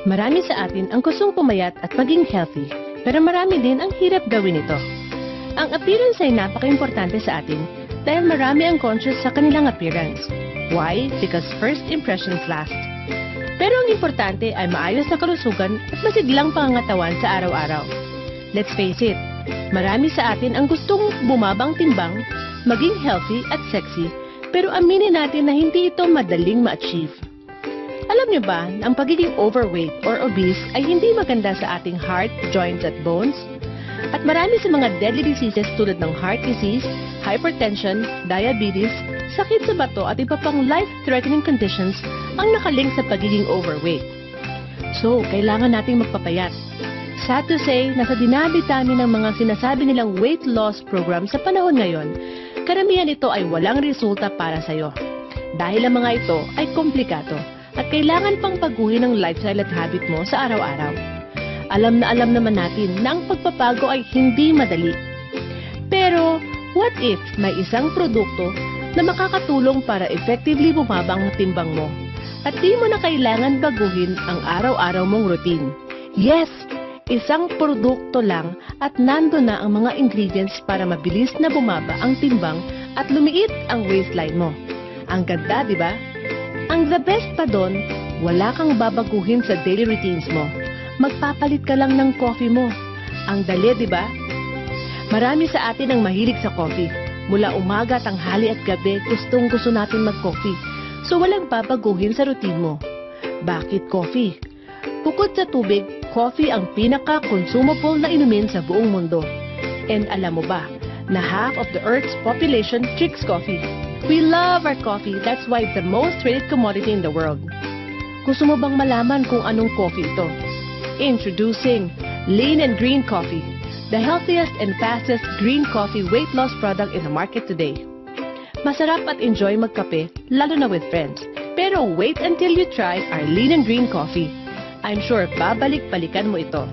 Marami sa atin ang gustong pumayat at maging healthy, pero marami din ang hirap gawin ito. Ang appearance ay napaka-importante sa atin dahil marami ang conscious sa kanilang appearance. Why? Because first impressions last. Pero ang importante ay maayos na kalusugan at masiglang pangangatawan sa araw-araw. Let's face it, marami sa atin ang gustong bumabang timbang, maging healthy at sexy, pero aminin natin na hindi ito madaling ma-achieve. Alam niyo ba na ang pagiging overweight or obese ay hindi maganda sa ating heart, joints at bones? At marami sa mga deadly diseases tulad ng heart disease, hypertension, diabetes, sakit sa bato at iba pang life-threatening conditions ang nakalink sa pagiging overweight. So, kailangan nating magpapayat. Sad to say, nasa dinami-dami ng mga sinasabi nilang weight loss program sa panahon ngayon, karamihan ito ay walang resulta para sa'yo. Dahil ang mga ito ay komplikado at kailangan pang baguhin ang lifestyle at habit mo sa araw-araw. Alam naman natin na ang pagpapago ay hindi madali. Pero, what if may isang produkto na makakatulong para effectively bumabang ang timbang mo at di mo na kailangan baguhin ang araw-araw mong routine? Yes! Isang produkto lang at nando na ang mga ingredients para mabilis na bumaba ang timbang at lumiit ang waistline mo. Ang ganda, di ba? Ang the best pa doon, wala kang babaguhin sa daily routines mo. Magpapalit ka lang ng coffee mo. Ang dali, di ba? Marami sa atin ang mahilig sa coffee. Mula umaga, tanghali at gabi, gustong-gusto natin mag-coffee. So walang babaguhin sa routine mo. Bakit coffee? Bukod sa tubig, coffee ang pinaka-consumable na inumin sa buong mundo. And alam mo ba, na half of the Earth's population drinks coffee. We love our coffee, that's why it's the most traded commodity in the world. Gusto mo bang malaman kung anong coffee ito? Introducing Lean and Green Coffee, the healthiest and fastest green coffee weight loss product in the market today. Masarap at enjoy magkape, lalo na with friends. Pero wait until you try our Lean and Green Coffee. I'm sure babalik-balikan mo ito.